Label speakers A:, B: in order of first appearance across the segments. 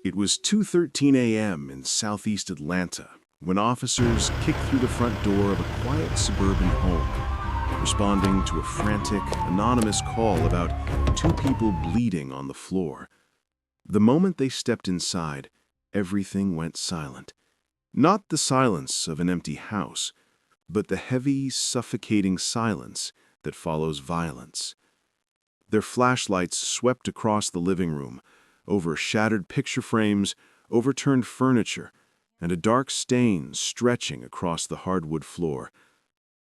A: It was 2:13 a.m. in southeast Atlanta when officers kicked through the front door of a quiet suburban home, responding to a frantic, anonymous call about two people bleeding on the floor. The moment they stepped inside, everything went silent. Not the silence of an empty house, but the heavy, suffocating silence that follows violence. Their flashlights swept across the living room, over shattered picture frames, overturned furniture, and a dark stain stretching across the hardwood floor.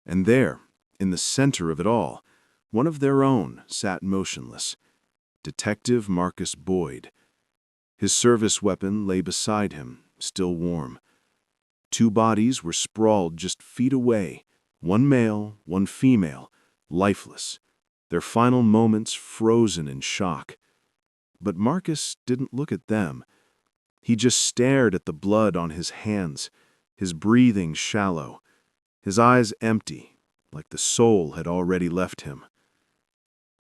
A: And there, in the center of it all, one of their own sat motionless, Detective Marcus Boyd. His service weapon lay beside him, still warm. Two bodies were sprawled just feet away, one male, one female, lifeless, their final moments frozen in shock. But Marcus didn't look at them. He just stared at the blood on his hands, his breathing shallow, his eyes empty, like the soul had already left him.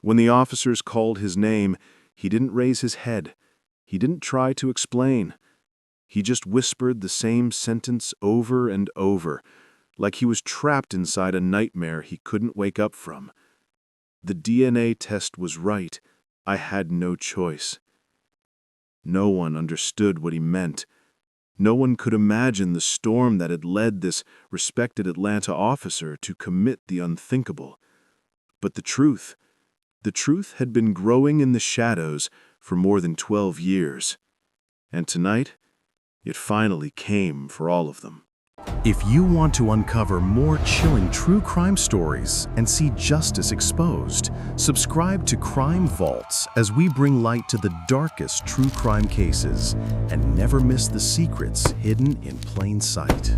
A: When the officers called his name, he didn't raise his head. He didn't try to explain. He just whispered the same sentence over and over, like he was trapped inside a nightmare he couldn't wake up from. The DNA test was right. I had no choice. No one understood what he meant. No one could imagine the storm that had led this respected Atlanta officer to commit the unthinkable. But the truth had been growing in the shadows for more than 12 years. And tonight, it finally came for all of them.
B: If you want to uncover more chilling true crime stories and see justice exposed, subscribe to Crime Vaults as we bring light to the darkest true crime cases and never miss the secrets hidden in plain sight.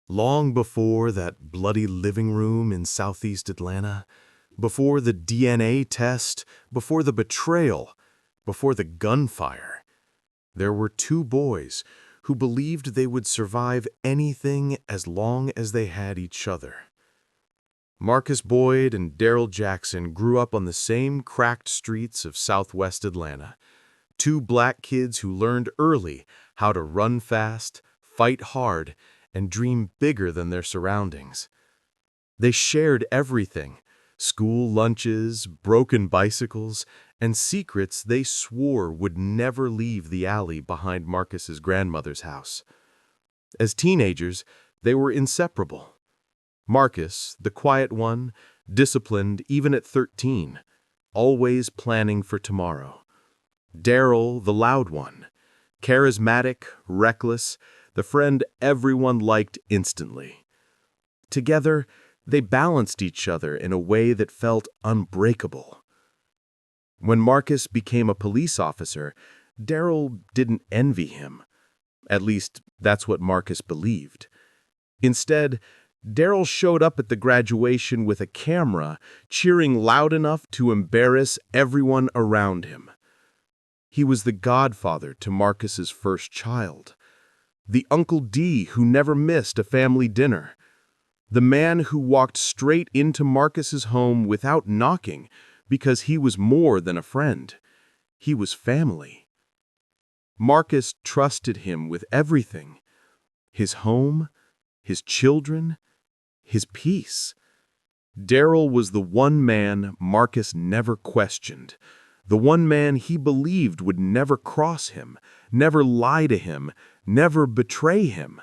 B: Long before that bloody living room in southeast Atlanta, before the DNA test, before the betrayal, before the gunfire, there were two boys who believed they would survive anything as long as they had each other. Marcus Boyd and Daryl Jackson grew up on the same cracked streets of southwest Atlanta, two black kids who learned early how to run fast, fight hard, and dream bigger than their surroundings. They shared everything: school lunches, broken bicycles, and secrets they swore would never leave the alley behind Marcus's grandmother's house. As teenagers, they were inseparable. Marcus, the quiet one, disciplined even at 13, always planning for tomorrow. Daryl, the loud one, charismatic, reckless, the friend everyone liked instantly. Together, they balanced each other in a way that felt unbreakable. When Marcus became a police officer, Daryl didn't envy him. At least, that's what Marcus believed. Instead, Daryl showed up at the graduation with a camera, cheering loud enough to embarrass everyone around him. He was the godfather to Marcus's first child, the Uncle D who never missed a family dinner, the man who walked straight into Marcus's home without knocking because he was more than a friend. He was family. Marcus trusted him with everything: his home, his children, his peace. Daryl was the one man Marcus never questioned, the one man he believed would never cross him, never lie to him, never betray him.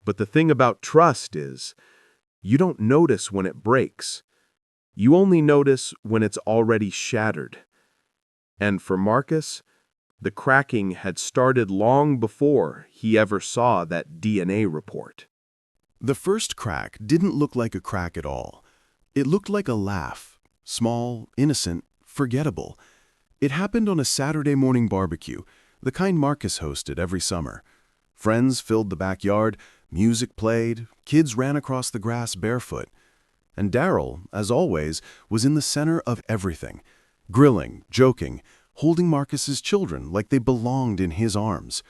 B: But the thing about trust is, you don't notice when it breaks. You only notice when it's already shattered. And for Marcus, the cracking had started long before he ever saw that DNA report.
A: The first crack didn't look like a crack at all. It looked like a laugh, small, innocent, forgettable. It happened on a Saturday morning barbecue, the kind Marcus hosted every summer. Friends filled the backyard, music played, kids ran across the grass barefoot. And Daryl, as always, was in the center of everything, grilling, joking, holding Marcus's children like they belonged in his arms.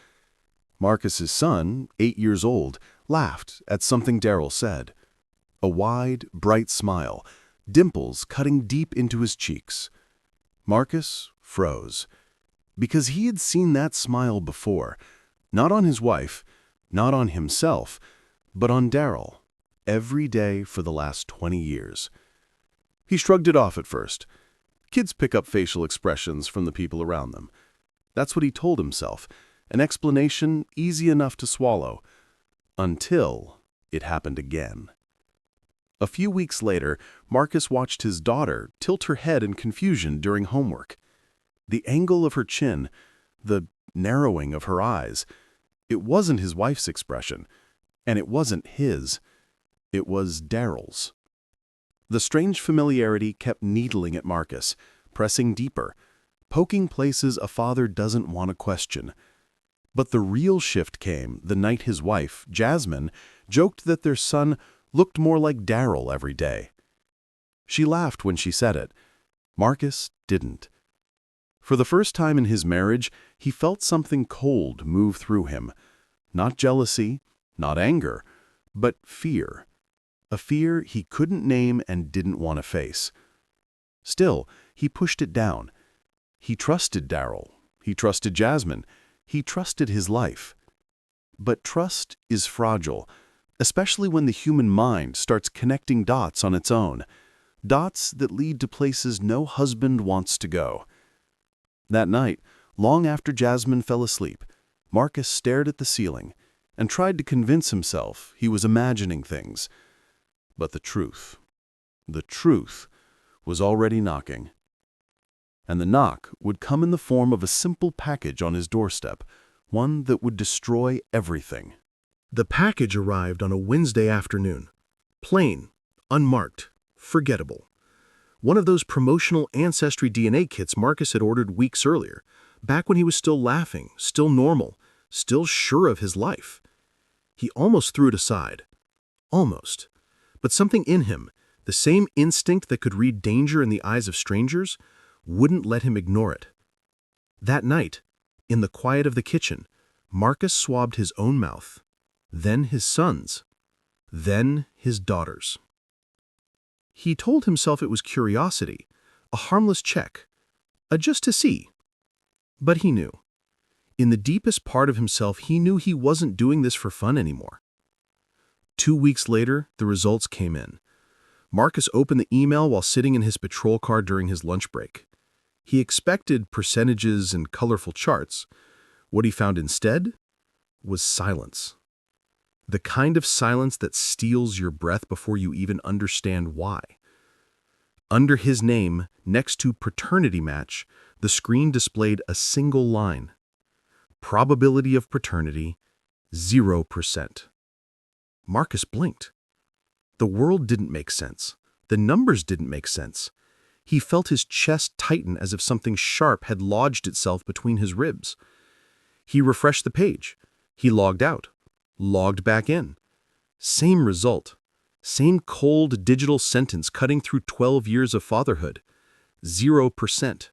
A: Marcus's son, 8 years old, laughed at something Daryl said. A wide, bright smile, dimples cutting deep into his cheeks. Marcus froze.
B: because he had seen that smile before, not on his wife, not on himself, but on Daryl, every day for the last 20 years. He shrugged it off at first. Kids pick up facial expressions from the people around them. That's what he told himself, an explanation easy enough to swallow, until it happened again. A few weeks later, Marcus watched his daughter tilt her head in confusion during homework. The angle of her chin, the narrowing of her eyes, it wasn't his wife's expression, and it wasn't his. It was Daryl's. The strange familiarity kept needling at Marcus, pressing deeper, poking places a father doesn't want to question. But the real shift came the night his wife, Jasmine, joked that their son looked more like Daryl every day. She laughed when she said it. Marcus didn't. For the first time in his marriage, he felt something cold move through him. Not jealousy, not anger, but fear. A fear he couldn't name and didn't want to face. Still, he pushed it down. He trusted Daryl. He trusted Jasmine. He trusted his life. But trust is fragile, especially when the human mind starts connecting dots on its own, dots that lead to places no husband wants to go. That night, long after Jasmine fell asleep, Marcus stared at the ceiling and tried to convince himself he was imagining things. But the truth was already knocking. And the knock would come in the form of a simple package on his doorstep, one that would destroy everything. The package arrived on a Wednesday afternoon. Plain, unmarked, forgettable. One of those promotional Ancestry DNA kits Marcus had ordered weeks earlier, back when he was still laughing, still normal, still sure of his life. He almost threw it aside. Almost. But something in him, the same instinct that could read danger in the eyes of strangers, wouldn't let him ignore it. That night, in the quiet of the kitchen, Marcus swabbed his own mouth, then his son's, then his daughter's. He told himself it was curiosity, a harmless check, a just to see. But he knew. In the deepest part of himself, he knew he wasn't doing this for fun anymore. 2 weeks later, the results came in. Marcus opened the email while sitting in his patrol car during his lunch break. He expected percentages and colorful charts. What he found instead was silence. The kind of silence that steals your breath before you even understand why. Under his name, next to paternity match, the screen displayed a single line. Probability of paternity, 0%. Marcus blinked. The world didn't make sense. The numbers didn't make sense. He felt his chest tighten as if something sharp had lodged itself between his ribs. He refreshed the page. He logged out, logged back in. Same result. Same cold digital sentence cutting through 12 years of fatherhood. 0%.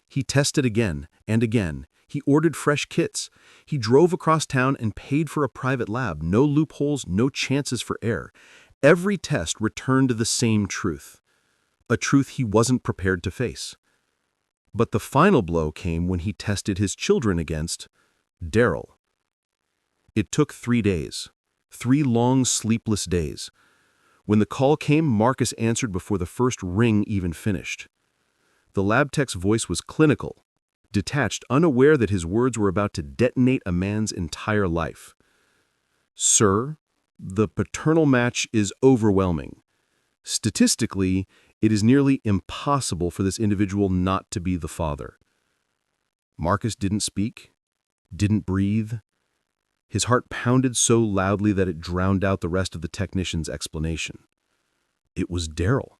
B: He tested again and again. He ordered fresh kits. He drove across town and paid for a private lab. No loopholes, no chances for error. Every test returned the same truth. A truth he wasn't prepared to face. But the final blow came when he tested his children against Daryl. It took 3 days. 3 long, sleepless days. When the call came, Marcus answered before the first ring even finished. The lab tech's voice was clinical, detached, unaware that his words were about to detonate a man's entire life. "Sir, the paternal match is overwhelming. Statistically, it is nearly impossible for this individual not to be the father." Marcus didn't speak, didn't breathe. His heart pounded so loudly that it drowned out the rest of the technician's explanation. It was Daryl,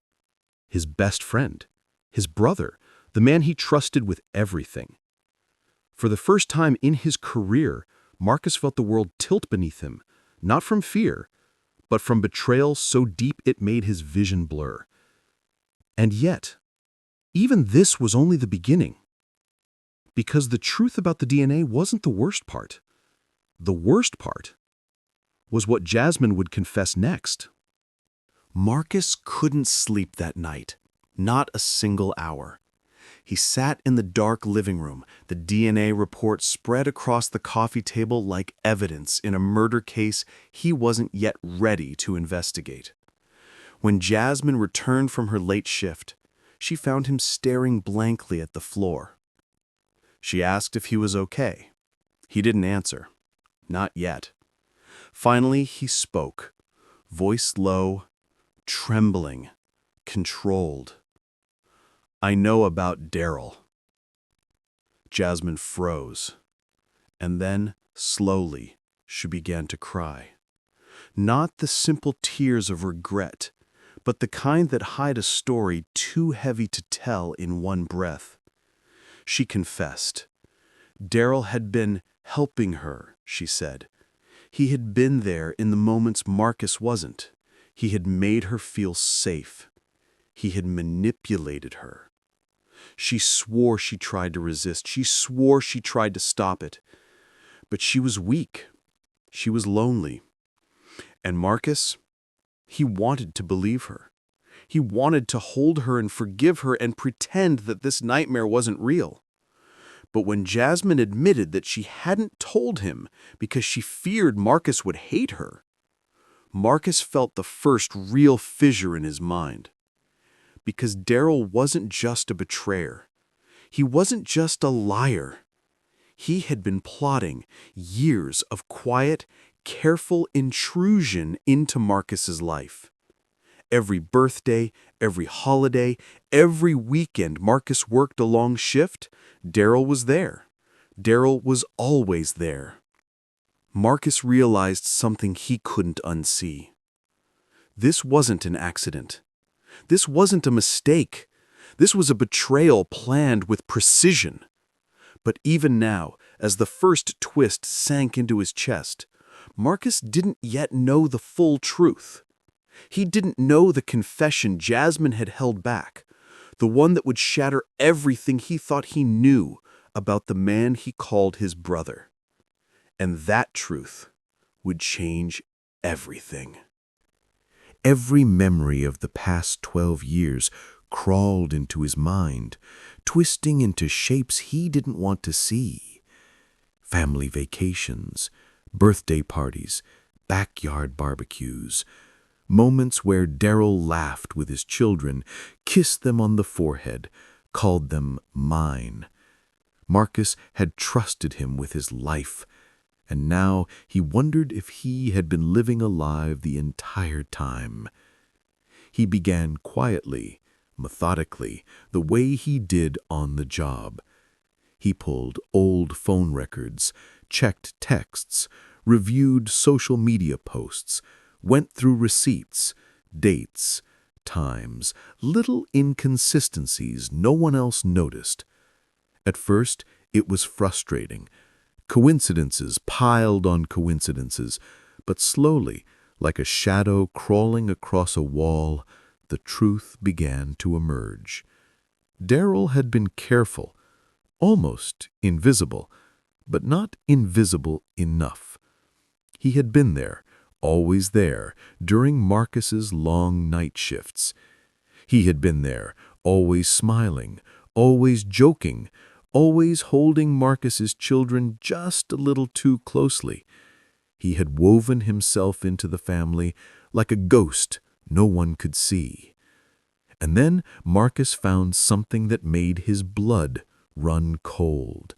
B: his best friend, his brother, the man he trusted with everything. For the first time in his career, Marcus felt the world tilt beneath him, not from fear, but from betrayal so deep it made his vision blur. And yet, even this was only the beginning. Because the truth about the DNA wasn't the worst part. The worst part was what Jasmine would confess next. Marcus couldn't sleep that night, not a single hour. He sat in the dark living room, the DNA report spread across the coffee table like evidence in a murder case he wasn't yet ready to investigate. When Jasmine returned from her late shift, she found him staring blankly at the floor. She asked if he was okay. He didn't answer. Not yet. Finally, he spoke, voice low, trembling, controlled. "I know about Daryl." Jasmine froze, and then, slowly, she began to cry. Not the simple tears of regret, but the kind that hide a story too heavy to tell in one breath. She confessed. Daryl had been helping her, she said. He had been there in the moments Marcus wasn't. He had made her feel safe. He had manipulated her. She swore she tried to resist. She swore she tried to stop it. But she was weak. She was lonely. And Marcus, he wanted to believe her. He wanted to hold her and forgive her and pretend that this nightmare wasn't real. But when Jasmine admitted that she hadn't told him because she feared Marcus would hate her, Marcus felt the first real fissure in his mind. Because Daryl wasn't just a betrayer. He wasn't just a liar. He had been plotting years of quiet, careful intrusion into Marcus's life. Every birthday, every holiday, every weekend Marcus worked a long shift, Daryl was there. Daryl was always there. Marcus realized something he couldn't unsee. This wasn't an accident. This wasn't a mistake. This was a betrayal planned with precision. But even now, as the first twist sank into his chest, Marcus didn't yet know the full truth. He didn't know the confession Jasmine had held back, the one that would shatter everything he thought he knew about the man he called his brother. And that truth would change everything. Every memory of the past 12 years crawled into his mind, twisting into shapes he didn't want to see. Family vacations, birthday parties, backyard barbecues, moments where Daryl laughed with his children, kissed them on the forehead, called them mine. Marcus had trusted him with his life, and now he wondered if he had been living a lie the entire time. He began quietly, methodically, the way he did on the job. He pulled old phone records, checked texts, reviewed social media posts, went through receipts, dates, times, little inconsistencies no one else noticed. At first, it was frustrating. Coincidences piled on coincidences, but slowly, like a shadow crawling across a wall, the truth began to emerge. Daryl had been careful, almost invisible, but not invisible enough. He had been there, always there, during Marcus's long night shifts. He had been there, always smiling, always joking, always holding Marcus's children just a little too closely. He had woven himself into the family like a ghost no one could see. And then Marcus found something that made his blood run cold.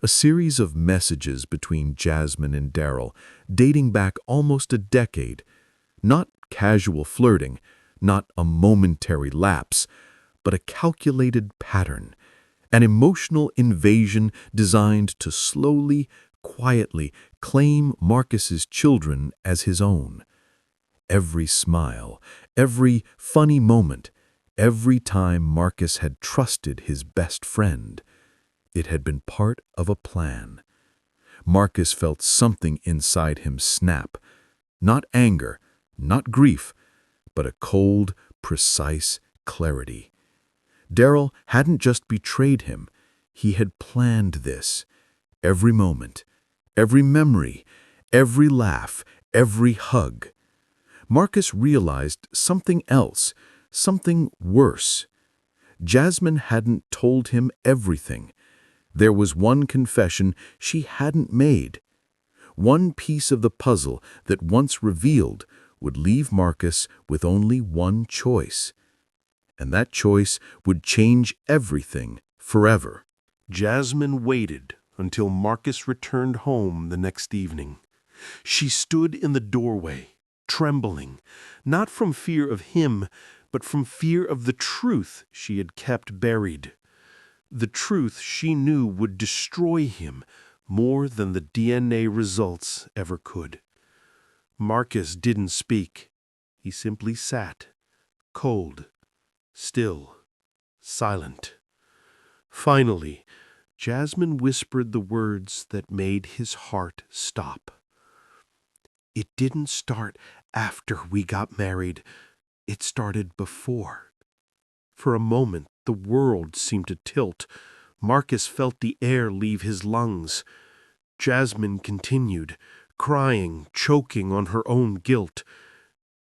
B: A series of messages between Jasmine and Daryl, dating back almost a decade. Not casual flirting, not a momentary lapse, but a calculated pattern, an emotional invasion designed to slowly, quietly claim Marcus's children as his own. Every smile, every funny moment, every time Marcus had trusted his best friend, it had been part of a plan. Marcus felt something inside him snap. Not anger, not grief, but a cold, precise clarity. Daryl hadn't just betrayed him. He had planned this. Every moment, every memory, every laugh, every hug. Marcus realized something else, something worse. Jasmine hadn't told him everything. There was one confession she hadn't made. One piece of the puzzle that once revealed would leave Marcus with only one choice. And that choice would change everything forever.
C: Jasmine waited until Marcus returned home the next evening. She stood in the doorway, trembling, not from fear of him, but from fear of the truth she had kept buried. The truth she knew would destroy him more than the DNA results ever could. Marcus didn't speak. He simply sat, cold, still, silent. Finally, Jasmine whispered the words that made his heart stop. "It didn't start after we got married. It started before." For a moment, the world seemed to tilt. Marcus felt the air leave his lungs. Jasmine continued, crying, choking on her own guilt.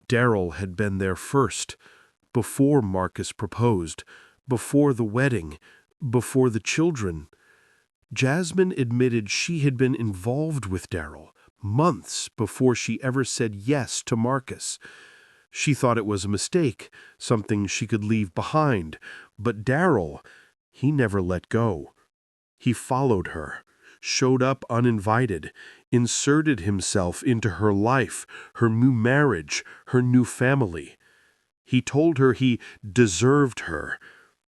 C: Daryl had been there first, before Marcus proposed, before the wedding, before the children. Jasmine admitted she had been involved with Daryl months before she ever said yes to Marcus. She thought it was a mistake, something she could leave behind. But Daryl, he never let go. He followed her, showed up uninvited, inserted himself into her life, her new marriage, her new family. He told her he deserved her.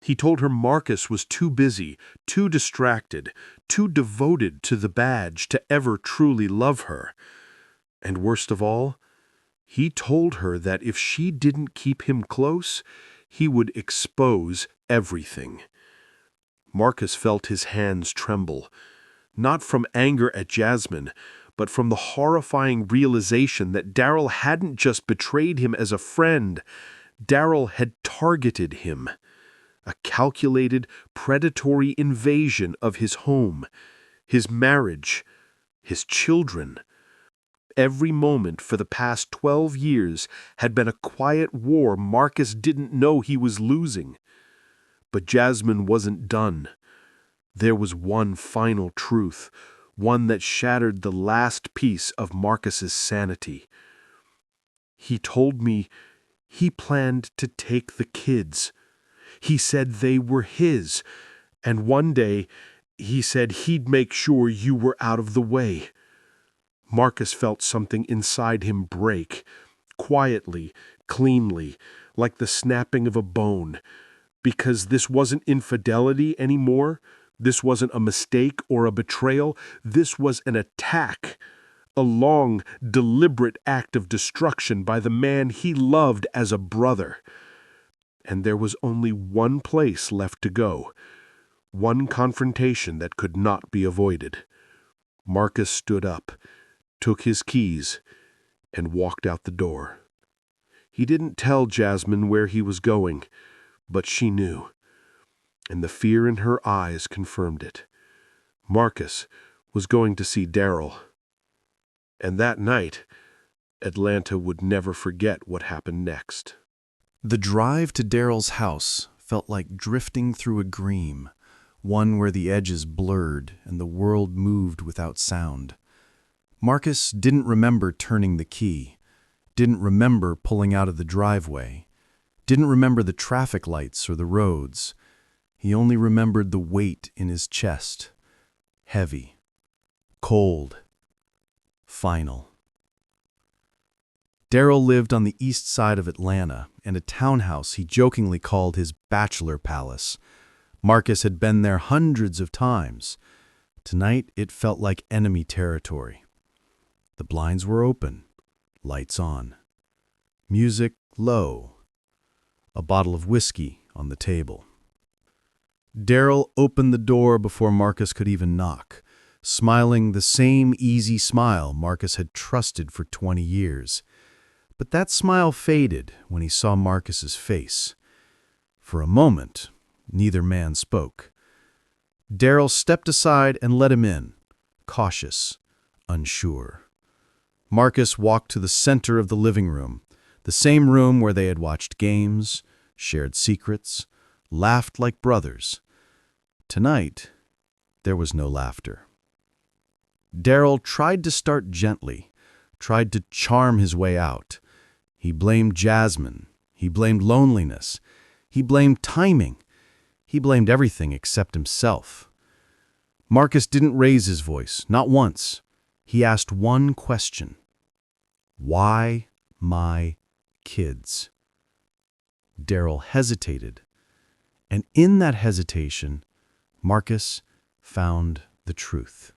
C: He told her Marcus was too busy, too distracted, too devoted to the badge to ever truly love her. And worst of all, he told her that if she didn't keep him close, he would expose everything. Marcus felt his hands tremble, not from anger at Jasmine, but from the horrifying realization that Daryl hadn't just betrayed him as a friend. Daryl had targeted him. A calculated, predatory invasion of his home, his marriage, his children. Every moment for the past 12 years had been a quiet war Marcus didn't know he was losing. But Jasmine wasn't done. There was one final truth, one that shattered the last piece of Marcus's sanity. He told me he planned to take the kids. He said they were his, and one day he said he'd make sure you were out of the way. Marcus felt something inside him break, quietly, cleanly, like the snapping of a bone, because this wasn't infidelity anymore. This wasn't a mistake or a betrayal. This was an attack, a long, deliberate act of destruction by the man he loved as a brother. And there was only one place left to go, one confrontation that could not be avoided. Marcus stood up, took his keys, and walked out the door. He didn't tell Jasmine where he was going, but she knew, and the fear in her eyes confirmed it. Marcus was going to see Daryl. And that night, Atlanta would never forget what happened next.
B: The drive to Daryl's house felt like drifting through a dream, one where the edges blurred and the world moved without sound. Marcus didn't remember turning the key, didn't remember pulling out of the driveway, didn't remember the traffic lights or the roads. He only remembered the weight in his chest, heavy, cold, final. Daryl lived on the east side of Atlanta in a townhouse he jokingly called his bachelor palace. Marcus had been there hundreds of times. Tonight it felt like enemy territory. The blinds were open, lights on, music low, a bottle of whiskey on the table. Daryl opened the door before Marcus could even knock, smiling the same easy smile Marcus had trusted for 20 years. But that smile faded when he saw Marcus's face. For a moment, neither man spoke. Daryl stepped aside and let him in, cautious, unsure. Marcus walked to the center of the living room, the same room where they had watched games, shared secrets, laughed like brothers. Tonight, there was no laughter. Daryl tried to start gently, tried to charm his way out. He blamed Jasmine. He blamed loneliness. He blamed timing. He blamed everything except himself. Marcus didn't raise his voice, not once. He asked one question. Why my kids? Daryl hesitated, and in that hesitation, Marcus found the truth.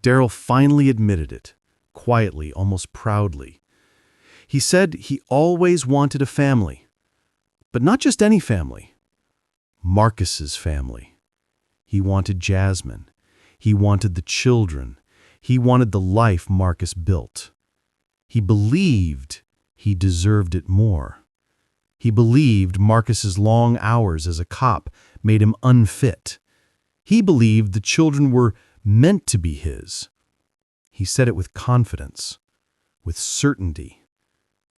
B: Daryl finally admitted it, quietly, almost proudly. He said he always wanted a family, but not just any family. Marcus's family. He wanted Jasmine. He wanted the children. He wanted the life Marcus built. He believed he deserved it more. He believed Marcus's long hours as a cop made him unfit. He believed the children were meant to be his. He said it with confidence, with certainty,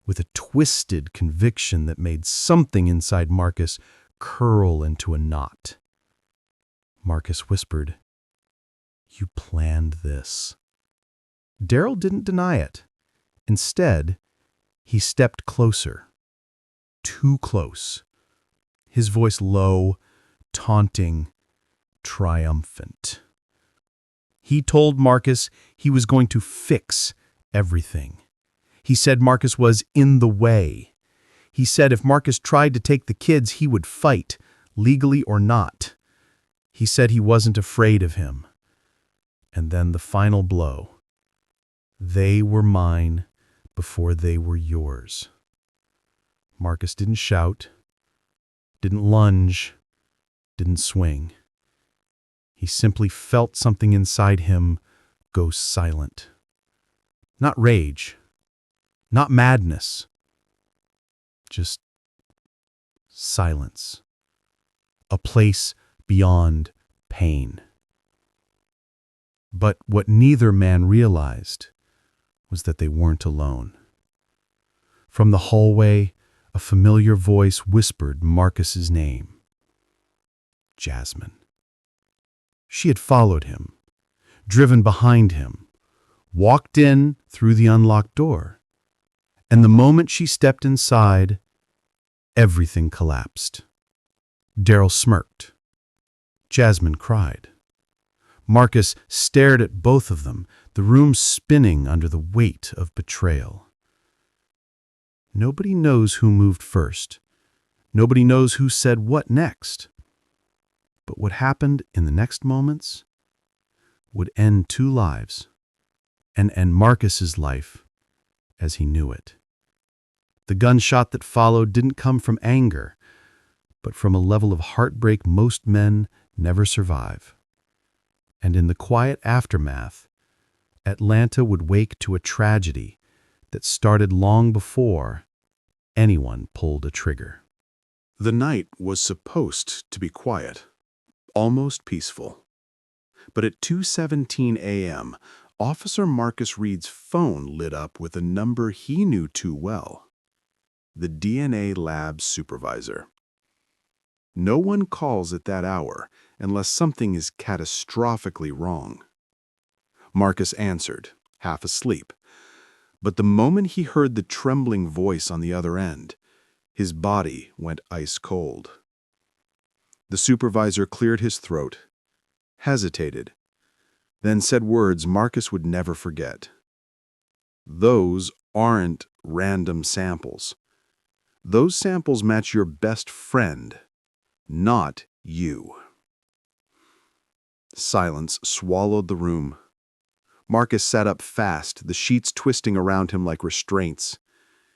B: with a twisted conviction that made something inside Marcus curl into a knot. Marcus whispered, "You planned this." Daryl didn't deny it. Instead, he stepped closer. Too close. His voice low, taunting, triumphant. He told Marcus he was going to fix everything. He said Marcus was in the way. He said if Marcus tried to take the kids, he would fight, legally or not. He said he wasn't afraid of him. And then the final blow. They were mine before they were yours. Marcus didn't shout, didn't lunge, didn't swing. He simply felt something inside him go silent. Not rage, not madness, just silence. A place beyond pain. But what neither man realized was that they weren't alone. From the hallway, a familiar voice whispered Marcus's name. Jasmine. She had followed him, driven behind him, walked in through the unlocked door. And the moment she stepped inside, everything collapsed. Daryl smirked. Jasmine cried. Marcus stared at both of them, the room spinning under the weight of betrayal. Nobody knows who moved first. Nobody knows who said what next. But what happened in the next moments would end two lives and end Marcus's life as he knew it. The gunshot that followed didn't come from anger, but from a level of heartbreak most men never survive. And in the quiet aftermath, Atlanta would wake to a tragedy that started long before anyone pulled a trigger.
A: The night was supposed to be quiet, almost peaceful. But at 2:17 a.m., Officer Marcus Reed's phone lit up with a number he knew too well. The DNA lab supervisor. No one calls at that hour unless something is catastrophically wrong. Marcus answered, half asleep. But the moment he heard the trembling voice on the other end, his body went ice cold. The supervisor cleared his throat, hesitated, then said words Marcus would never forget. Those aren't random samples. Those samples match your best friend, not you. Silence swallowed the room. Marcus sat up fast, the sheets twisting around him like restraints.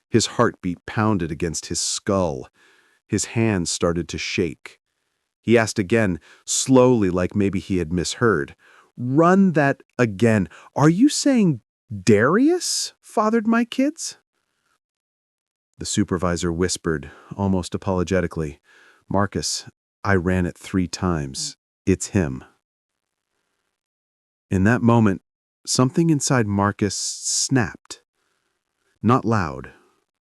A: His heartbeat pounded against his skull. His hands started to shake. He asked again, slowly like maybe he had misheard. "Run that again. Are you saying Darius fathered my kids?" The supervisor whispered, almost apologetically, "Marcus, I ran it 3 times. It's him." In that moment, something inside Marcus snapped. Not loud,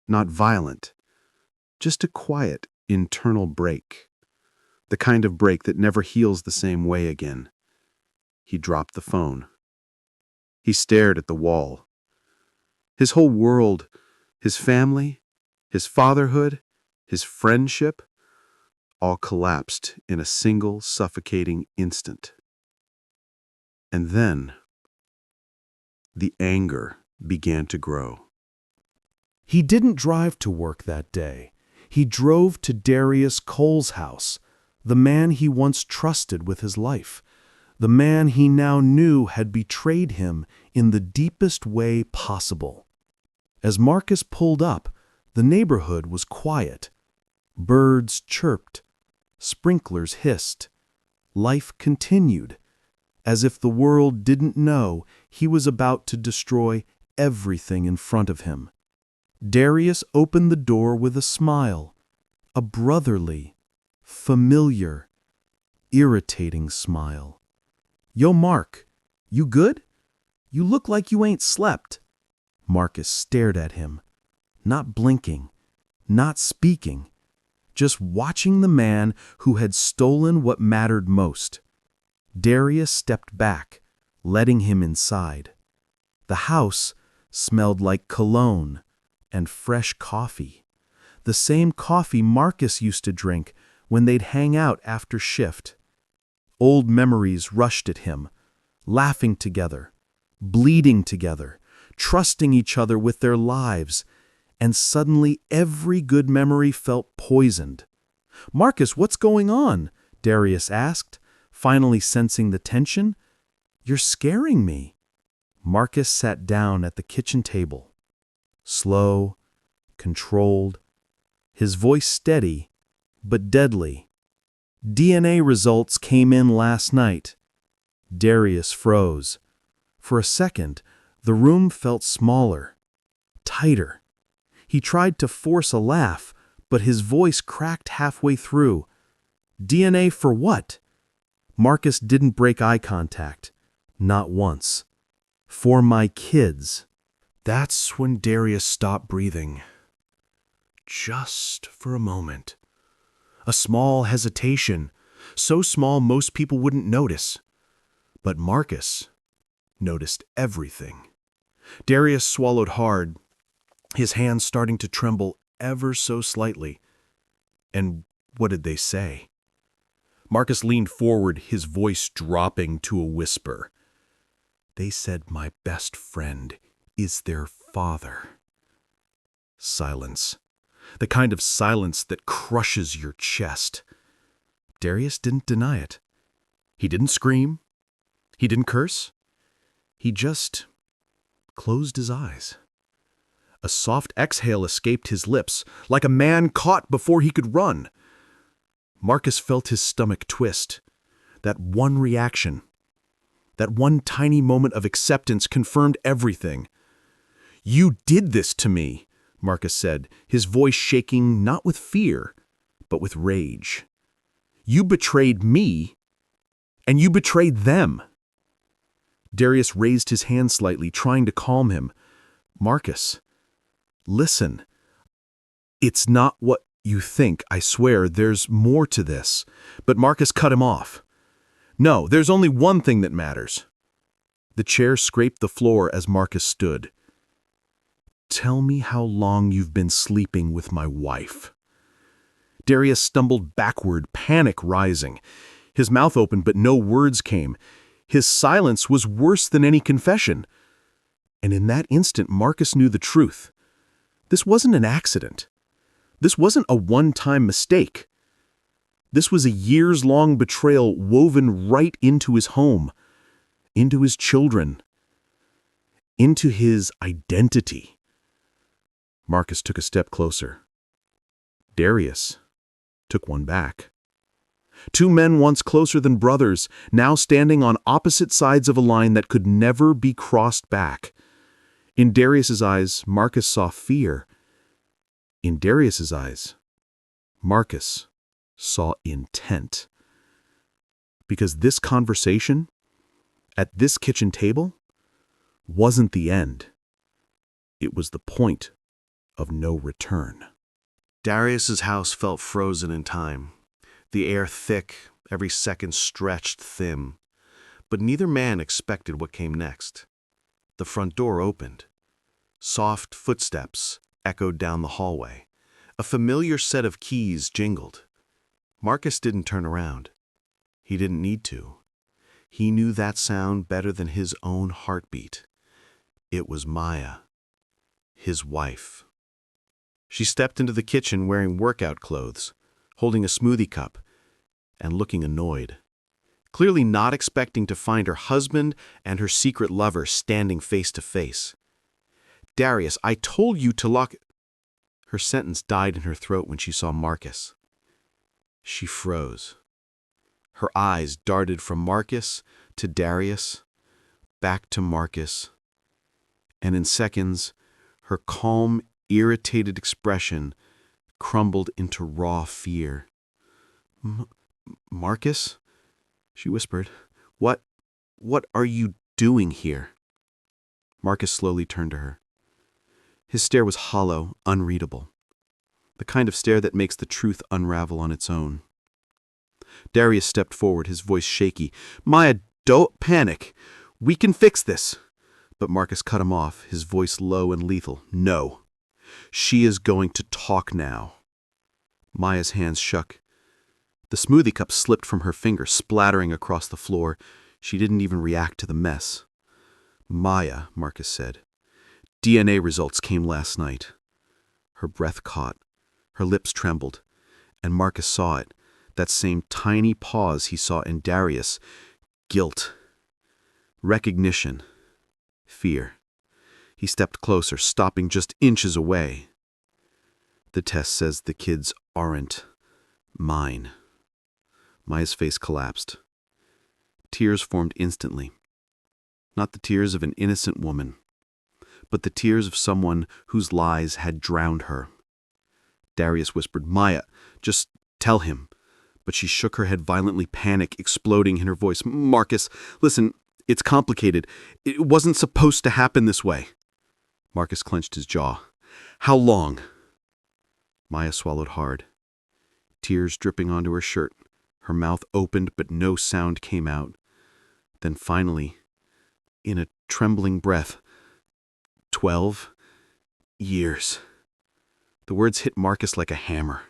A: not violent, just a quiet internal break.
B: the kind of break that never heals the same way again. He dropped the phone. He stared at the wall. His whole world, his family, his fatherhood, his friendship, all collapsed in a single suffocating instant. And then, the anger began to grow.
D: He didn't drive to work that day. He drove to Darius Cole's house, the man he once trusted with his life, the man he now knew had betrayed him in the deepest way possible. As Marcus pulled up, the neighborhood was quiet. Birds chirped, sprinklers hissed. Life continued, as if the world didn't know he was about to destroy everything in front of him. Darius opened the door with a smile, a brotherly, familiar, irritating smile. "Yo, Mark, you good? You look like you ain't slept." Marcus stared at him, not blinking, not speaking, just watching the man who had stolen what mattered most. Darius stepped back, letting him inside. The house smelled like cologne and fresh coffee, the same coffee Marcus used to drink when they'd hang out after shift. Old memories rushed at him, laughing together, bleeding together, trusting each other with their lives, and suddenly every good memory felt poisoned. "Marcus, what's going on?" Darius asked, finally sensing the tension. "You're scaring me." Marcus sat down at the kitchen table. Slow, controlled, his voice steady, but deadly. "DNA results came in last night." Darius froze. For a second, the room felt smaller, tighter. He tried to force a laugh, but his voice cracked halfway through. "DNA for what?" Marcus didn't break eye contact, not once. "For my kids."
B: That's when Darius stopped breathing. Just for a moment. A small hesitation, so small most people wouldn't notice. But Marcus noticed everything. Darius swallowed hard, his hands starting to tremble ever so slightly. And what did they say? Marcus leaned forward, his voice dropping to a whisper. "They said my best friend is their father." Silence. The kind of silence that crushes your chest. Darius didn't deny it. He didn't scream. He didn't curse. He just closed his eyes. A soft exhale escaped his lips, like a man caught before he could run. Marcus felt his stomach twist. That one reaction, that one tiny moment of acceptance confirmed everything. "You did this to me," Marcus said, his voice shaking not with fear, but with rage. "You betrayed me, and you betrayed them." Darius raised his hand slightly, trying to calm him. "Marcus, listen. It's not what you think, I swear. There's more to this." But Marcus cut him off. "No, there's only one thing that matters." The chair scraped the floor as Marcus stood. "Tell me how long you've been sleeping with my wife." Darius stumbled backward, panic rising. His mouth opened, but no words came. His silence was worse than any confession. And in that instant, Marcus knew the truth. This wasn't an accident. This wasn't a one-time mistake. This was a years-long betrayal woven right into his home, into his children, into his identity. Marcus took a step closer. Darius took one back. Two men once closer than brothers, now standing on opposite sides of a line that could never be crossed back. In Darius's eyes, Marcus saw fear. In Darius's eyes, Marcus saw intent. Because this conversation, at this kitchen table, wasn't the end. It was the point of no return. Darius's house felt frozen in time. the air thick, every second stretched thin. But neither man expected what came next. The front door opened. Soft footsteps echoed down the hallway. A familiar set of keys jingled. Marcus didn't turn around. He didn't need to. He knew that sound better than his own heartbeat. It was Maya, his wife. She stepped into the kitchen wearing workout clothes, holding a smoothie cup, and looking annoyed. Clearly not expecting to find her husband and her secret lover standing face to face. "Darius, I told you to lock—" Her sentence died in her throat when she saw Marcus. She froze. Her eyes darted from Marcus to Darius, back to Marcus, and in seconds, her calm, irritated expression crumbled into raw fear. "Marcus?" she whispered. What are you doing here?" Marcus slowly turned to her. His stare was hollow, unreadable. The kind of stare that makes the truth unravel on its own. Darius stepped forward, his voice shaky. "Maya, don't panic. We can fix this." But Marcus cut him off, his voice low and lethal. "No. She is going to talk now." Maya's hands shook. The smoothie cup slipped from her finger, splattering across the floor. She didn't even react to the mess. "Maya," Marcus said. "DNA results came last night." Her breath caught. Her lips trembled. And Marcus saw it, that same tiny pause he saw in Darius. Guilt. Recognition. Fear. He stepped closer, stopping just inches away. "The test says the kids aren't mine." Maya's face collapsed. Tears formed instantly. Not the tears of an innocent woman, but the tears of someone whose lies had drowned her. Darius whispered, "Maya, just tell him." But she shook her head violently, panic exploding in her voice. "Marcus, listen, it's complicated. It wasn't supposed to happen this way." Marcus clenched his jaw. "How long?" Maya swallowed hard. Tears dripping onto her shirt. Her mouth opened, but no sound came out. Then finally, in a trembling breath, 12 years. The words hit Marcus like a hammer.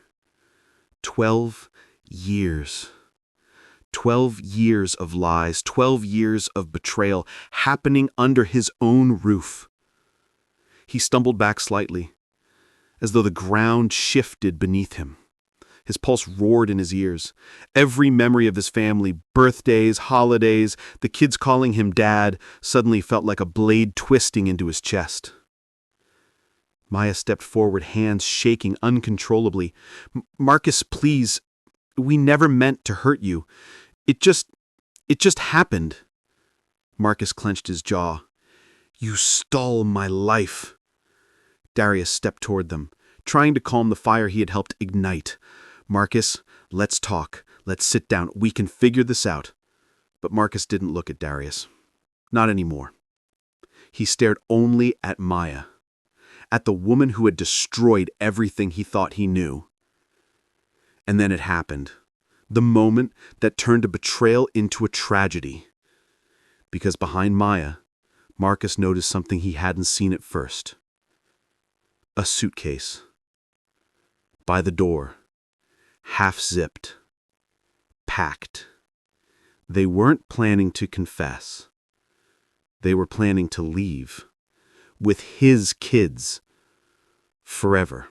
B: 12 years. 12 years of lies, 12 years of betrayal, happening under his own roof. He stumbled back slightly, as though the ground shifted beneath him. His pulse roared in his ears. Every memory of his family, birthdays, holidays, the kids calling him Dad, suddenly felt like a blade twisting into his chest. Maya stepped forward, hands shaking uncontrollably. "Marcus, please, we never meant to hurt you. It just happened." Marcus clenched his jaw. "You stole my life." Darius stepped toward them, trying to calm the fire he had helped ignite. "Marcus, let's talk. Let's sit down. We can figure this out." But Marcus didn't look at Darius. Not anymore. He stared only at Maya, at the woman who had destroyed everything he thought he knew. And then it happened. The moment that turned a betrayal into a tragedy. Because behind Maya, Marcus noticed something he hadn't seen at first. A suitcase. By the door. Half-zipped. Packed. They weren't planning to confess. They were planning to leave. With his kids. Forever.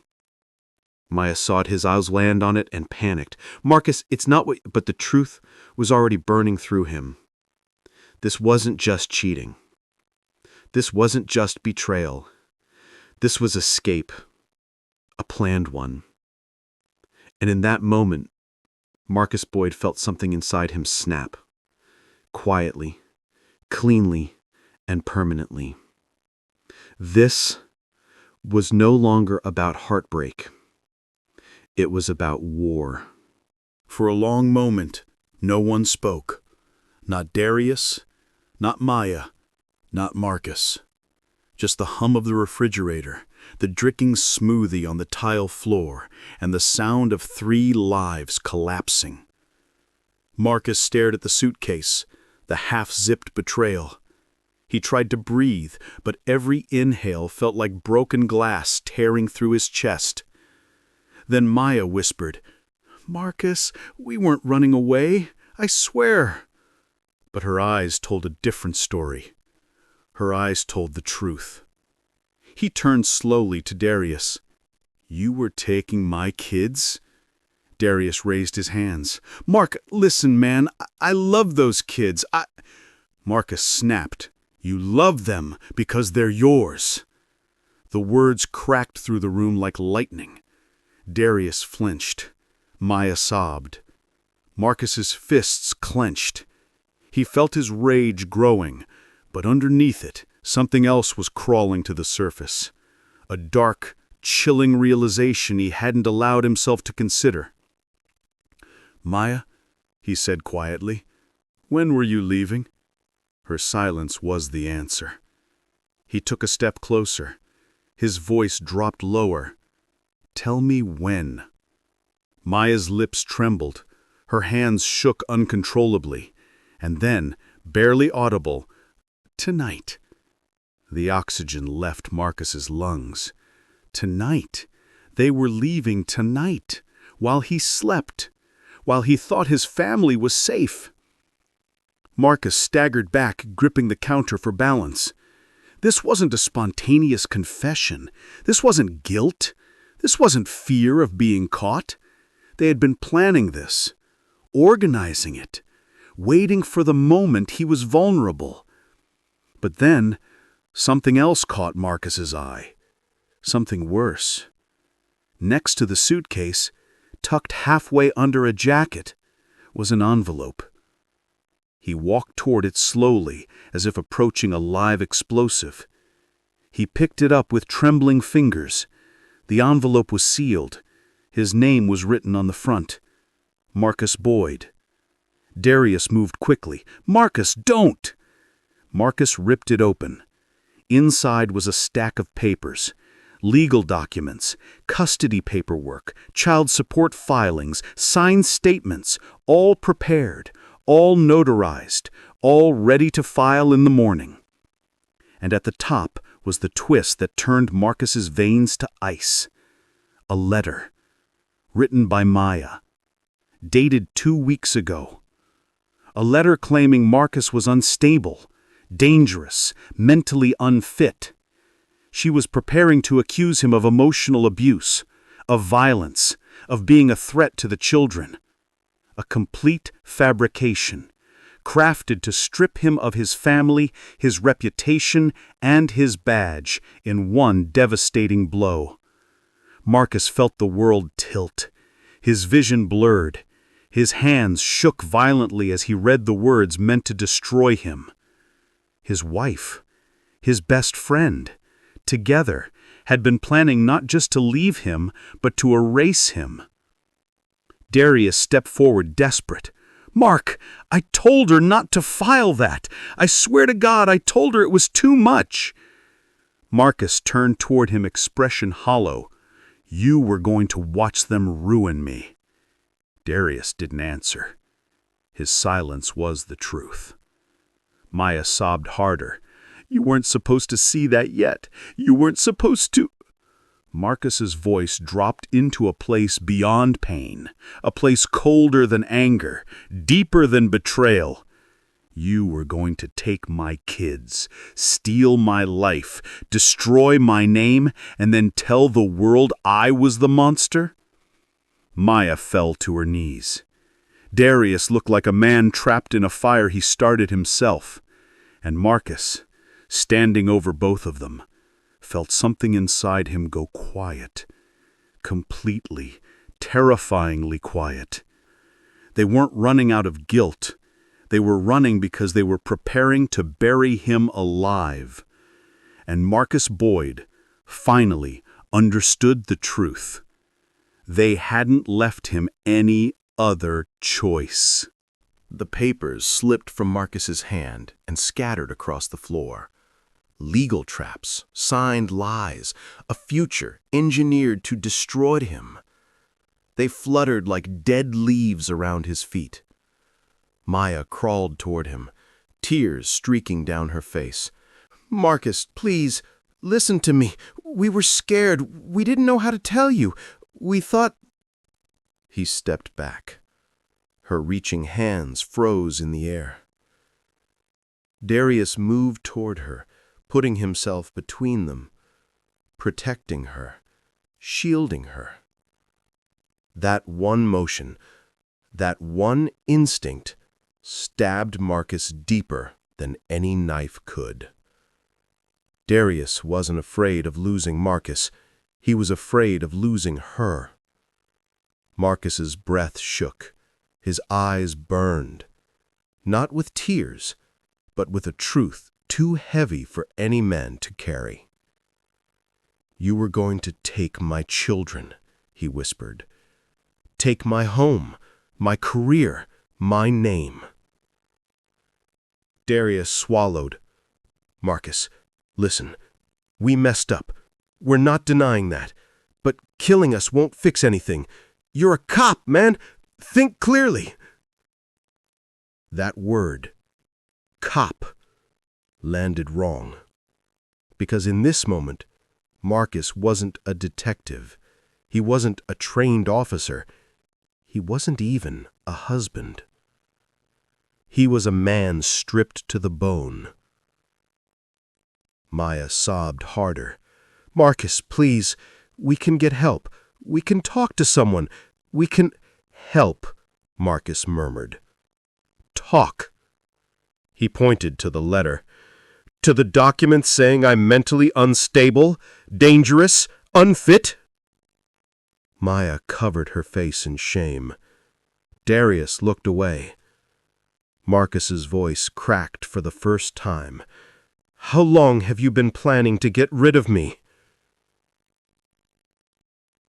B: Maya saw his eyes land on it and panicked. "Marcus, it's not what—" But the truth was already burning through him. This wasn't just cheating. This wasn't just betrayal. This was escape. A planned one. And in that moment, Marcus Boyd felt something inside him snap. Quietly, cleanly, and permanently. This was no longer about heartbreak. It was about war.
D: For a long moment, no one spoke. Not Darius, not Maya, not Marcus. Just the hum of the refrigerator
B: the dripping smoothie on the tile floor, and the sound of 3 lives collapsing. Marcus stared at the suitcase, the half-zipped Betrayal. He tried to breathe, but every inhale felt like broken glass tearing through his chest. Then Maya whispered, "Marcus, we weren't running away, I swear." But her eyes told a different story. Her eyes told the truth. He turned slowly to Darius. "You were taking my kids?" Darius raised his hands. "Mark, listen, man, I love those kids. Marcus snapped. "You love them because they're yours." The words cracked through the room like lightning. Darius flinched. Maya sobbed. Marcus's fists clenched. He felt his rage growing, but underneath it, something else was crawling to the surface. A dark, chilling realization he hadn't allowed himself to consider. "Maya," he said quietly, "when were you leaving?" Her silence was the answer. He took a step closer. His voice dropped lower. "Tell me when." Maya's lips trembled. Her hands shook uncontrollably. And then, barely audible, "Tonight." The oxygen left Marcus's lungs. Tonight. They were leaving tonight, while he slept, while he thought his family was safe. Marcus staggered back, gripping the counter for balance. This wasn't a spontaneous confession. This wasn't guilt. This wasn't fear of being caught. They had been planning this, organizing it, waiting for the moment he was vulnerable. But then, something else caught Marcus's eye. Something worse. Next to the suitcase, tucked halfway under a jacket, was an envelope. He walked toward it slowly, as if approaching a live explosive. He picked it up with trembling fingers. The envelope was sealed. His name was written on the front. Marcus Boyd. Darius moved quickly. "Marcus, don't!" Marcus ripped it open. Inside was a stack of papers. Legal documents, custody paperwork, child support filings, signed statements, all prepared, all notarized, all ready to file in the morning. And at the top was the twist that turned Marcus's veins to ice. A letter, written by Maya, dated 2 weeks ago. A letter claiming Marcus was unstable, dangerous, mentally unfit. She was preparing to accuse him of emotional abuse, of violence, of being a threat to the children. A complete fabrication, crafted to strip him of his family, his reputation, and his badge in one devastating blow. Marcus felt the world tilt. His vision blurred. His hands shook violently as he read the words meant to destroy him. His wife, his best friend, together, had been planning not just to leave him, but to erase him. Darius stepped forward, desperate. "Mark, I told her not to file that. I swear to God, I told her it was too much." Marcus turned toward him, expression hollow. "You were going to watch them ruin me." Darius didn't answer. His silence was the truth. Maya sobbed harder. "You weren't supposed to see that yet. You weren't supposed to—" Marcus's voice dropped into a place beyond pain, a place colder than anger, deeper than betrayal. "You were going to take my kids, steal my life, destroy my name, and then tell the world I was the monster?" Maya fell to her knees. Darius looked like a man trapped in a fire he started himself. And Marcus, standing over both of them, felt something inside him go quiet. Completely, terrifyingly quiet. They weren't running out of guilt. They were running because they were preparing to bury him alive. And Marcus Boyd finally understood the truth. They hadn't left him any other choice.
A: The papers slipped from Marcus's hand and scattered across the floor.
B: legal traps, signed lies, a future engineered to destroy him. They fluttered like dead leaves around his feet. Maya crawled toward him, tears streaking down her face. "Marcus, please, listen to me. We were scared. We didn't know how to tell you. We thought—" He stepped back. Her reaching hands froze in the air. Darius moved toward her, putting himself between them, protecting her, shielding her. That one motion, that one instinct, stabbed Marcus deeper than any knife could. Darius wasn't afraid of losing Marcus. He was afraid of losing her. Marcus's breath shook. His eyes burned. Not with tears, but with a truth too heavy for any man to carry. "You were going to take my children," he whispered. "Take my home, my career, my name." Darius swallowed. "Marcus, listen, we messed up. We're not denying that. But killing us won't fix anything. You're a cop, man. Think clearly." That word, cop, landed wrong. Because in this moment, Marcus wasn't a detective. He wasn't a trained officer. He wasn't even a husband. He was a man stripped to the bone. Maya sobbed harder. "Marcus, please, we can get help. We can talk to someone. We can—" "Help," Marcus murmured. "Talk." He pointed to the letter. "To the document saying I'm mentally unstable, dangerous, unfit?" Maya covered her face in shame. Darius looked away. Marcus's voice cracked for the first time. "How long have you been planning to get rid of me?"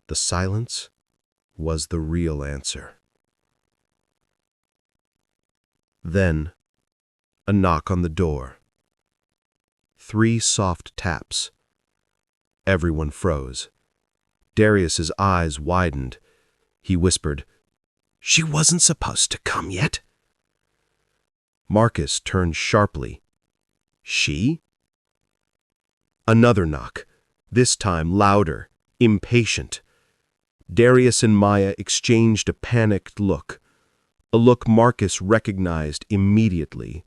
B: The silence was the real answer. Then, a knock on the door. 3 soft taps. Everyone froze. Darius's eyes widened. He whispered, "She wasn't supposed to come yet." Marcus turned sharply. "She?" Another knock, this time louder, impatient. Darius and Maya exchanged a panicked look, a look Marcus recognized immediately,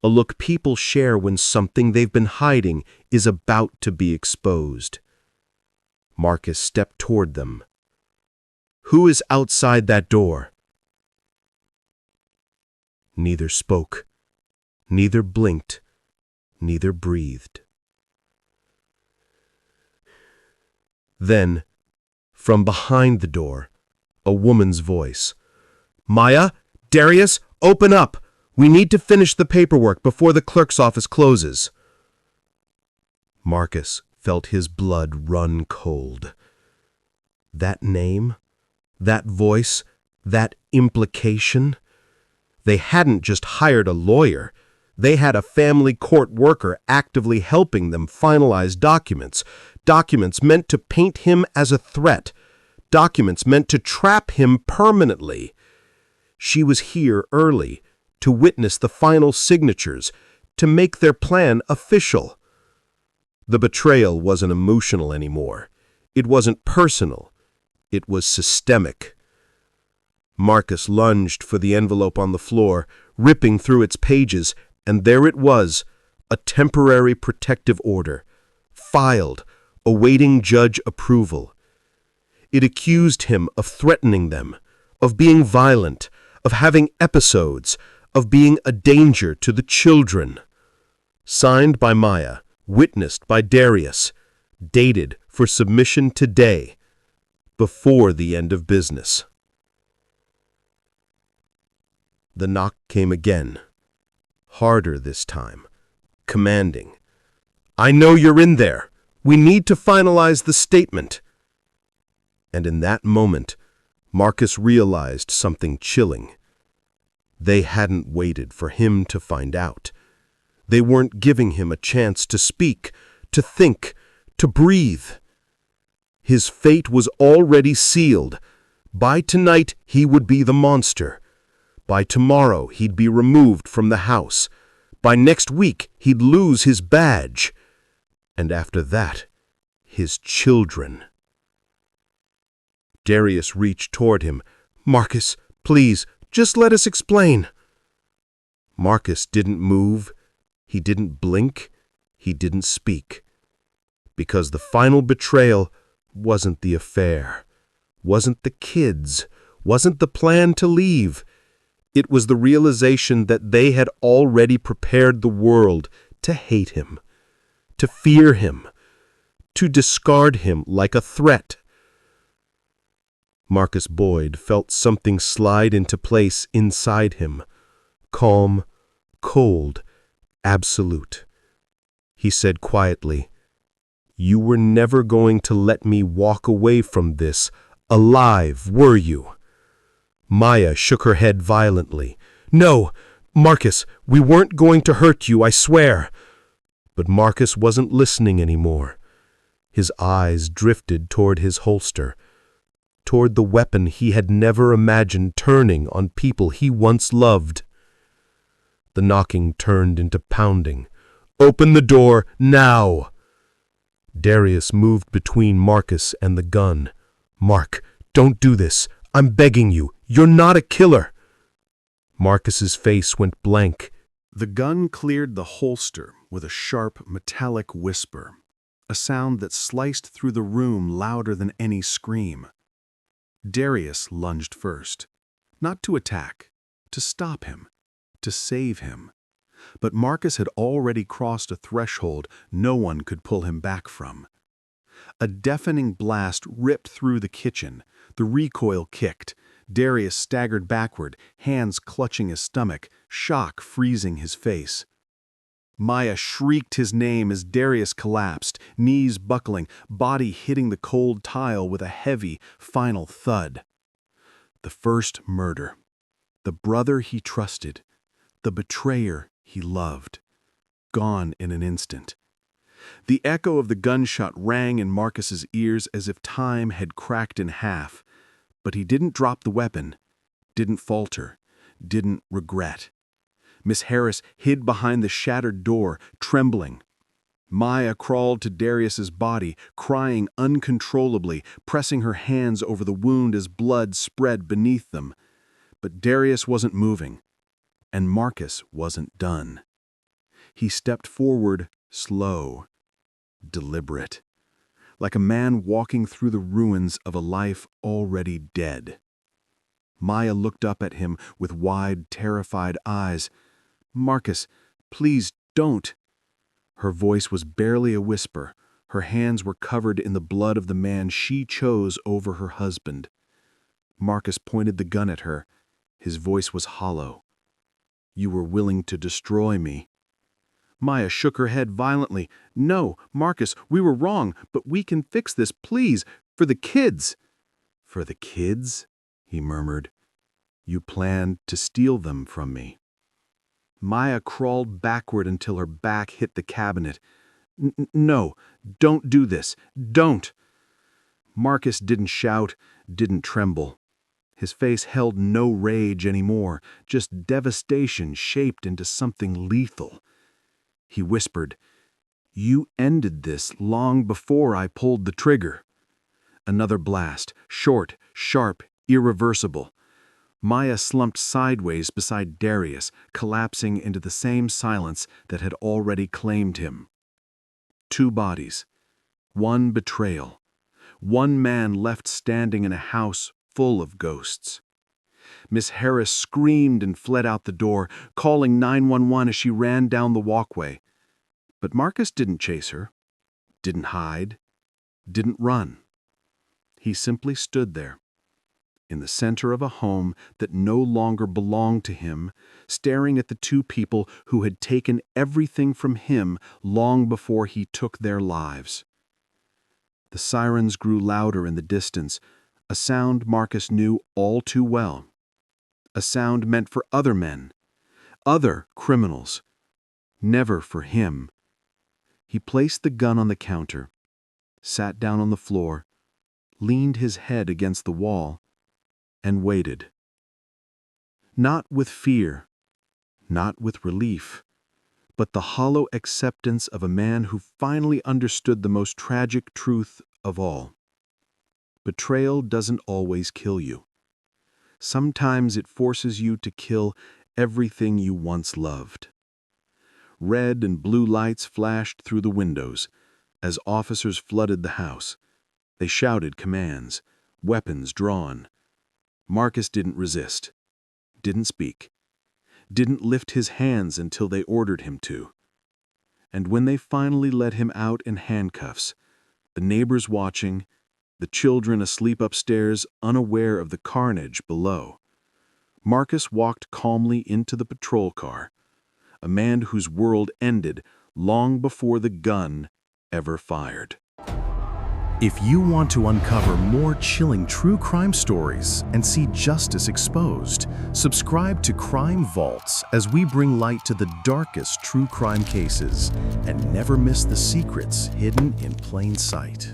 B: a look people share when something they've been hiding is about to be exposed. Marcus stepped toward them. "Who is outside that door?" Neither spoke, neither blinked, neither breathed. Then, from behind the door, a woman's voice. "Maya, Darius, open up! We need to finish the paperwork before the clerk's office closes." Marcus felt his blood run cold. That name, that voice, that implication. They hadn't just hired a lawyer. They had a family court worker actively helping them finalize documents, documents meant to paint him as a threat, documents meant to trap him permanently. She was here early, to witness the final signatures, to make their plan official. The betrayal wasn't emotional anymore. It wasn't personal. It was systemic. Marcus lunged for the envelope on the floor, ripping through its pages, and there it was, a temporary protective order, filed, awaiting judge approval. It accused him of threatening them, of being violent, of having episodes, of being a danger to the children. Signed by Maya, witnessed by Darius, dated for submission today, before the end of business. The knock came again, harder this time, commanding. "I know you're in there. We need to finalize the statement." And in that moment, Marcus realized something chilling. They hadn't waited for him to find out.
C: They weren't giving him a chance to speak, to think, to breathe. His fate was already sealed. By tonight, he would be the monster. By tomorrow, he'd be removed from the house. By next week, he'd lose his badge. And after that, his children. Darius reached toward him. "Marcus, please, just let us explain." Marcus didn't move. He didn't blink. He didn't speak. Because the final betrayal wasn't the affair, wasn't the kids, wasn't the plan to leave. It was the realization that they had already prepared the world to hate him, to fear him, to discard him like a threat. Marcus Boyd felt something slide into place inside him, calm, cold, absolute. He said quietly, "You were never going to let me walk away from this alive, were you?" Maya shook her head violently. "No, Marcus, we weren't going to hurt you, I swear." But Marcus wasn't listening anymore. His eyes drifted toward his holster, toward the weapon he had never imagined turning on people he once loved. The knocking turned into pounding. "Open the door, now!" Darius moved between Marcus and the gun. "Mark, don't do this. I'm begging you. You're not a killer." Marcus's face went blank.
D: The gun cleared the holster with a sharp, metallic whisper, a sound that sliced through the room louder than any scream. Darius lunged first, not to attack, to stop him, to save him. But Marcus had already crossed a threshold no one could pull him back from. A deafening blast ripped through the kitchen. The recoil kicked. Darius staggered backward, hands clutching his stomach, shock freezing his face. Maya shrieked his name as Darius collapsed, knees buckling, body hitting the cold tile with a heavy, final thud. The first murder. The brother he trusted. The betrayer he loved. Gone in an instant. The echo of the gunshot rang in Marcus's ears as if time had cracked in half. But he didn't drop the weapon, didn't falter, didn't regret. Miss Harris hid behind the shattered door, trembling. Maya crawled to Darius's body, crying uncontrollably, pressing her hands over the wound as blood spread beneath them. But Darius wasn't moving, and Marcus wasn't done. He stepped forward, slow, deliberate, like a man walking through the ruins of a life already dead. Maya looked up at him with wide, terrified eyes. "Marcus, please don't." Her voice was barely a whisper. Her hands were covered in the blood of the man she chose over her husband. Marcus pointed the gun at her. His voice was hollow. "You were willing to destroy me." Maya shook her head violently. "No, Marcus, we were wrong, but we can fix this, please, for the kids." "For the kids?" he murmured. "You planned to steal them from me." Maya crawled backward until her back hit the cabinet. No, don't do this. Don't." Marcus didn't shout, didn't tremble. His face held no rage anymore, just devastation shaped into something lethal. He whispered, "You ended this long before I pulled the trigger." Another blast, short, sharp, irreversible. Maya slumped sideways beside Darius, collapsing into the same silence that had already claimed him. Two bodies. One betrayal. One man left standing in a house full of ghosts. Miss Harris screamed and fled out the door, calling 911 as she ran down the walkway. But Marcus didn't chase her, didn't hide, didn't run. He simply stood there, in the center of a home that no longer belonged to him, staring at the two people who had taken everything from him long before he took their lives. The sirens grew louder in the distance, a sound Marcus knew all too well. A sound meant for other men, other criminals.
B: Never for him. He placed the gun on the counter, sat down on the floor, leaned his head against the wall, and waited. Not with fear, not with relief, but the hollow acceptance of a man who finally understood the most tragic truth of all. Betrayal doesn't always kill you. Sometimes it forces you to kill everything you once loved. Red and blue lights flashed through the windows as officers flooded the house. They shouted commands, weapons drawn. Marcus didn't resist, didn't speak, didn't lift his hands until they ordered him to. And when they finally let him out in handcuffs, the neighbors watching, the children asleep upstairs unaware of the carnage below, Marcus walked calmly into the patrol car, a man whose world ended long before the gun ever fired.
D: If you want to uncover more chilling true crime stories and see justice exposed, subscribe to Crime Vaults as we bring light to the darkest true crime cases and never miss the secrets hidden in plain sight.